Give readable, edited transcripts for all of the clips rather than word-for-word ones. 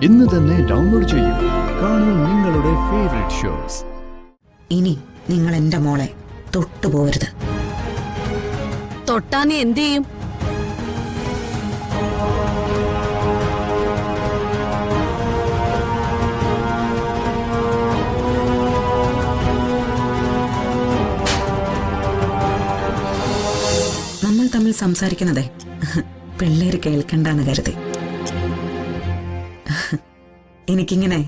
ഇന്ന് തന്നെ ഡൗൺലോഡ് ചെയ്യൂ. കാണൂ നിങ്ങളുടെ ഫേവറേറ്റ് ഷോസ്. ഇനി നിങ്ങൾ എന്റെ മോളെ തൊട്ടുപോകരുത്. തൊട്ടാ നീ എന്ത് ചെയ്യും? നമ്മൾ തമ്മിൽ സംസാരിക്കുന്നതേ പിള്ളേര് കേൾക്കണ്ടെന്ന് കരുതി. എനിക്കിങ്ങനെ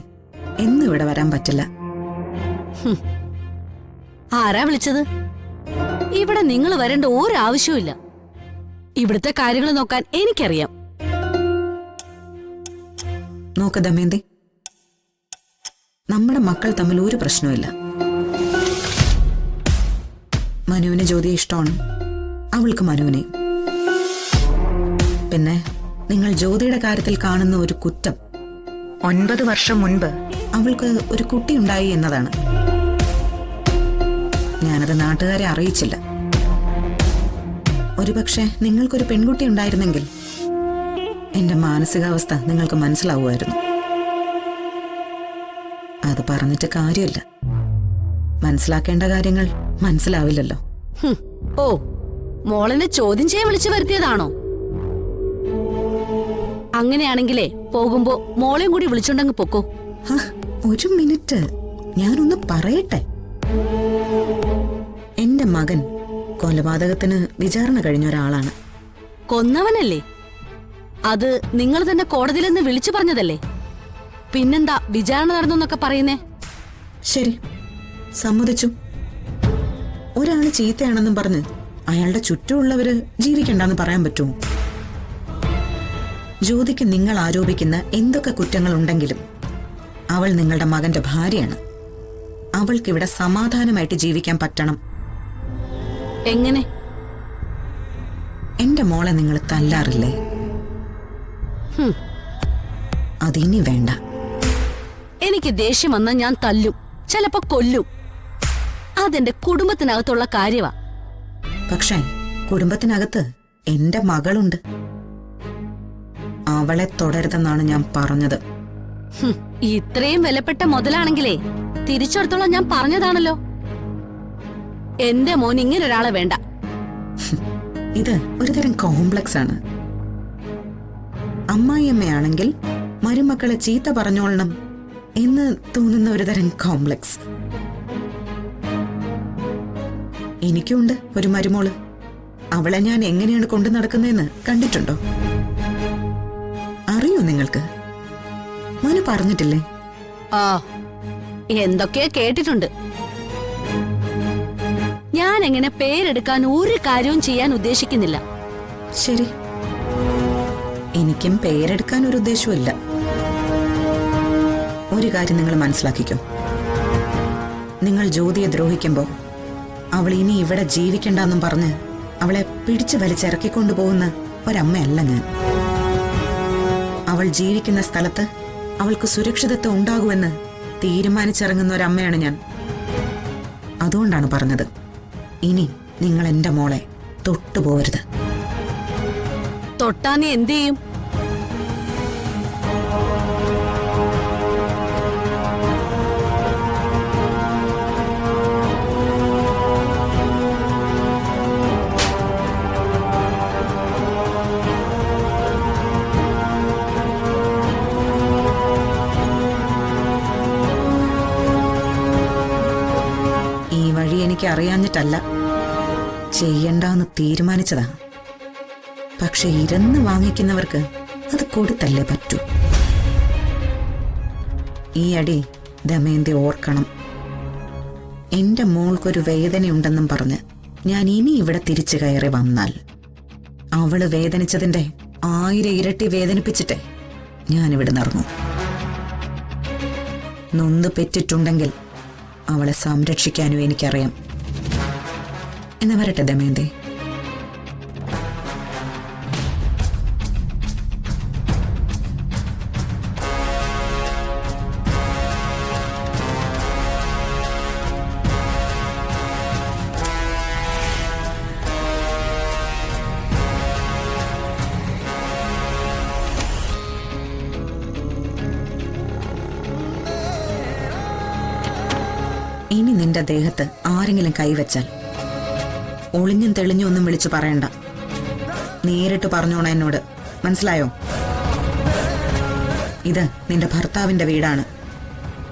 എന്നും ഇവിടെ വരാൻ പറ്റില്ല. ആരാ വിളിച്ചത്? ഇവിടെ നിങ്ങൾ വരേണ്ട ഒരാവശ്യവുമില്ല. ഇവിടുത്തെ കാര്യങ്ങൾ നോക്കാൻ എനിക്കറിയാം. നോക്ക് ദമയന്തി, നമ്മുടെ മക്കൾ തമ്മിൽ ഒരു പ്രശ്നവുമില്ല. മനുവിന് ജ്യോതിയെ ഇഷ്ടമാണ്, അവൾക്ക് മനുവിനെ. പിന്നെ നിങ്ങൾ ജ്യോതിയുടെ കാര്യത്തിൽ കാണുന്ന ഒരു കുറ്റം 9 വർഷം മുൻപ് അവൾക്ക് ഒരു കുട്ടി ഉണ്ടായി എന്നതാണ്. ഞാനത് നാട്ടുകാരെ അറിയിച്ചില്ല. ഒരുപക്ഷെ നിങ്ങൾക്കൊരു പെൺകുട്ടി ഉണ്ടായിരുന്നെങ്കിൽ എന്റെ മാനസികാവസ്ഥ നിങ്ങൾക്ക് മനസ്സിലാവുമായിരുന്നു. അത് പറഞ്ഞിട്ട് കാര്യമില്ല. മനസ്സിലാക്കേണ്ട കാര്യങ്ങൾ മനസ്സിലാവില്ലല്ലോ. ഓ, മോളെന്നെ ചോദ്യം ചെയ്യാൻ വിളിച്ചു വരുത്തിയതാണോ? അങ്ങനെയാണെങ്കിലേ പോകുമ്പോ മോളെയും കൂടി വിളിച്ചോണ്ടങ്ങ് പൊക്കോ. ഒരു മിനിറ്റ്, ഞാനൊന്ന് പറയട്ടെ. എന്റെ മകൻ കൊലപാതകത്തിന് വിചാരണ കഴിഞ്ഞ ഒരാളാണ്. കൊന്നവനല്ലേ? അത് നിങ്ങൾ തന്നെ കോടതിയിൽ നിന്ന് വിളിച്ചു പറഞ്ഞതല്ലേ? പിന്നെന്താ വിചാരണ നടന്നൊക്കെ പറയുന്നേ? ശരി, സമ്മതിച്ചു. ഒരാള് ചീത്തയാണെന്നും പറഞ്ഞ് അയാളുടെ ചുറ്റുമുള്ളവര് ജീവിക്കണ്ടെന്ന് പറയാൻ പറ്റുമോ? ജ്യോതിക്ക് നിങ്ങൾ ആരോപിക്കുന്ന എന്തൊക്കെ കുറ്റങ്ങൾ ഉണ്ടെങ്കിലും അവൾ നിങ്ങളുടെ മകന്റെ ഭാര്യയാണ്. അവൾക്കിവിടെ സമാധാനമായിട്ട് ജീവിക്കാൻ പറ്റണം. എങ്ങനെ? എന്റെ മോളെ നിങ്ങൾ തല്ലാറില്ലേ? അതിനി വേണ്ട. എനിക്ക് ദേഷ്യം വന്നാൽ ഞാൻ തല്ലും, ചിലപ്പോ കൊല്ലും. അതെന്റെ കുടുംബത്തിനകത്തുള്ള കാര്യമാ. പക്ഷേ കുടുംബത്തിനകത്ത് എന്റെ മകളുണ്ട്. അവളെ തുടരുതെന്നാണ് ഞാൻ പറഞ്ഞത്. ഇത്രയും വിലപ്പെട്ട മുതലാണെങ്കിലേ തിരിച്ചെടുത്തോളം ഞാൻ പറഞ്ഞതാണല്ലോ. എന്റെ മോൻ ഇങ്ങനെ ഒരാളെ വേണ്ട. ഇത് ഒരുതരം കോംപ്ലക്സ് ആണ്. അമ്മായിയമ്മയാണെങ്കിൽ മരുമക്കളെ ചീത്ത പറഞ്ഞോളണം എന്ന് തോന്നുന്ന ഒരുതരം കോംപ്ലക്സ്. എനിക്കുണ്ട് ഒരു മരുമോള്. അവളെ ഞാൻ എങ്ങനെയാണ് കൊണ്ടു നടക്കുന്നതെന്ന് കണ്ടിട്ടുണ്ടോ? അറിയോ നിങ്ങൾക്ക്? മനു പറഞ്ഞിട്ടില്ലേ? ആ, എന്തൊക്കെയാ കേട്ടിട്ടുണ്ട്. ഞാൻ എങ്ങനെ പേരെടുക്കാൻ ഒരു കാര്യവും ചെയ്യാൻ ഉദ്ദേശിക്കുന്നില്ല. ശരി, എനിക്കും പേരെടുക്കാൻ ഒരു ഉദ്ദേശവുമില്ല. ഒരു കാര്യം നിങ്ങൾ മനസ്സിലാക്കിക്കോ. നിങ്ങൾ ജ്യോതിയെ ദ്രോഹിക്കുമ്പോ അവൾ ഇനി ഇവിടെ ജീവിക്കണ്ടെന്നും പറഞ്ഞ് അവളെ പിടിച്ചു വലിച്ചിറക്കിക്കൊണ്ടു പോകുന്ന ഒരമ്മയല്ല ഞാൻ. അവൾ ജീവിക്കുന്ന സ്ഥലത്ത് അവൾക്ക് സുരക്ഷിതത്വം ഉണ്ടാകുമെന്ന് തീരുമാനിച്ചിറങ്ങുന്ന ഒരമ്മയാണ് ഞാൻ. അതുകൊണ്ടാണ് പറഞ്ഞത്, ഇനി നിങ്ങൾ എന്റെ മോളെ തൊട്ടുപോകരുത്. തൊട്ടാ നീ എന്ത് ചെയ്യും? എനിക്ക് അറിയാഞ്ഞിട്ടല്ല, ചെയ്യണ്ടെന്ന് തീരുമാനിച്ചതാ. പക്ഷെ ഇരുന്ന് വാങ്ങിക്കുന്നവർക്ക് അത് കൊടുത്തല്ലേ പറ്റൂ. ഈ അടി ദമയന്തി ഓർക്കണം. എന്റെ മോൾക്കൊരു വേദനയുണ്ടെന്നും പറഞ്ഞ് ഞാൻ ഇനി ഇവിടെ തിരിച്ചു കയറി വന്നാൽ അവള് വേദനിച്ചതിന്റെ 1000 ഇരട്ടി വേദനിപ്പിച്ചിട്ടേ ഞാനിവിടെ നിറങ്ങും. നൊന്ന് പെറ്റിട്ടുണ്ടെങ്കിൽ അവളെ സംരക്ഷിക്കാനും എനിക്കറിയാം. എന്ന് വരട്ടെ ദമയന്തി. ഇനി നിന്റെ ദേഹത്ത് ആരെങ്കിലും കൈവച്ചാൽ ഒളിഞ്ഞും തെളിഞ്ഞും ഒന്നും വിളിച്ചു പറയണ്ട. നേരിട്ട് പറഞ്ഞോണ എന്നോട്, മനസ്സിലായോ? ഇത് നിന്റെ ഭർത്താവിന്റെ വീടാണ്.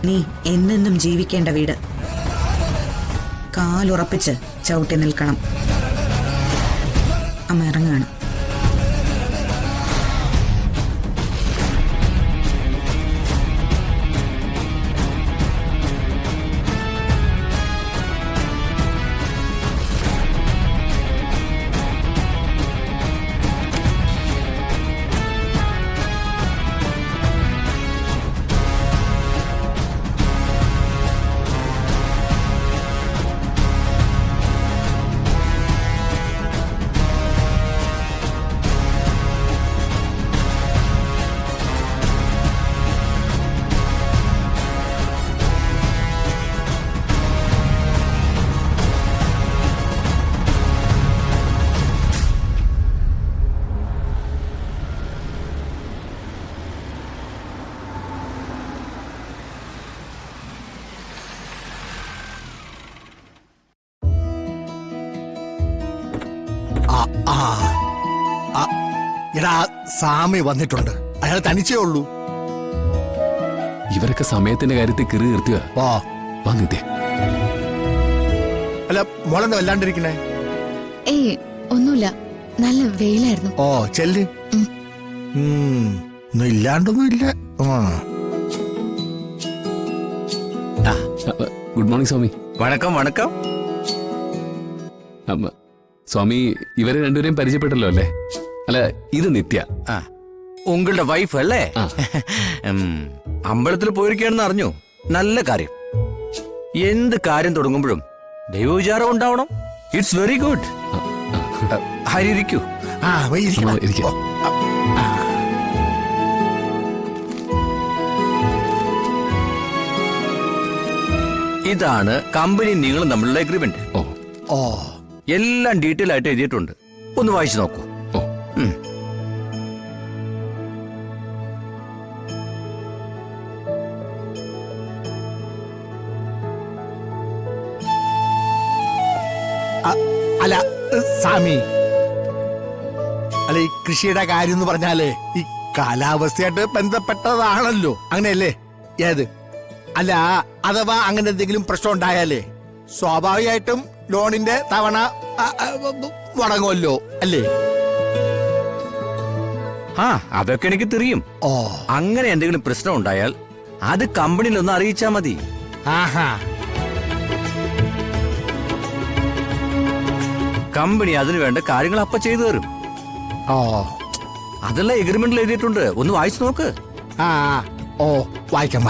നീ എന്നെന്നും ജീവിക്കേണ്ട വീട്. കാലുറപ്പിച്ച് ചവിട്ടി നിൽക്കണം. അമ്മ ഇറങ്ങുകയാണ്. എടാ, സാമി വന്നിട്ടുണ്ട്. അയാൾ തനിച്ചേ ഉള്ളൂ. ഇവരൊക്കെ സമയത്തിന്റെ കാര്യത്തിൽ കിറി നിർത്തുക. ഓ വന്നിട്ടേ. അല്ല, മോളെന്താ വല്ലാണ്ടിരിക്കണേ? ഏയ് ഒന്നുമില്ല, നല്ല വെയിലായിരുന്നു. ഓ ചെല്ല്. ഒന്നും ഇല്ലാണ്ടൊന്നും ഇല്ല. ഗുഡ് മോർണിംഗ് സ്വാമി. വണക്കം വണക്കം. സ്വാമി, ഇവരെ രണ്ടുപേരെയും പരിചയപ്പെട്ടല്ലോ അല്ലേ? അല്ല, ഇത് നിത്യ. ഉങ്ങളുടെ വൈഫ് അല്ലേ? അമ്പലത്തിൽ പോയിരിക്കുകയാണെന്ന് അറിഞ്ഞു. നല്ല കാര്യം. എന്ത് കാര്യം തുടങ്ങുമ്പോഴും ദൈവവിചാരം ഉണ്ടാവണം. It's very good. ഹരി ഇരിക്കൂ. ഇരിക്കാം. ഇതാണ് കമ്പനി നിങ്ങളും തമ്മിലുള്ള എഗ്രിമെന്റ്. ഓ എല്ലാം ഡീറ്റെയിൽ ആയിട്ട് എഴുതിയിട്ടുണ്ട്. ഒന്ന് വായിച്ചു നോക്കൂ. അല്ല സാമി, അല്ല ഈ കൃഷിയുടെ കാര്യം എന്ന് പറഞ്ഞാലേ ഈ കാലാവസ്ഥയായിട്ട് ബന്ധപ്പെട്ടതാണല്ലോ, അങ്ങനെയല്ലേ? ഏത് അല്ല, അഥവാ അങ്ങനെ എന്തെങ്കിലും പ്രശ്നം ഉണ്ടായാലേ സ്വാഭാവികമായിട്ടും ലോണിന്റെ തവണ മുടങ്ങുമല്ലോ, അല്ലേ? അതൊക്കെ എനിക്ക് തിരിയും. ഓ അങ്ങനെ എന്തെങ്കിലും പ്രശ്നം ഉണ്ടായാൽ അത് കമ്പനിയിൽ ഒന്ന് അറിയിച്ചാ മതി. ആഹാ. കമ്പനി അതിനു വേണ്ട കാര്യങ്ങൾ അപ്പൊ ചെയ്തു തരും. ഓ അതെല്ലാം എഗ്രിമെന്റിൽ എഴുതിയിട്ടുണ്ട്. ഒന്ന് വായിച്ചു നോക്ക്. ഓ വായിക്കാം.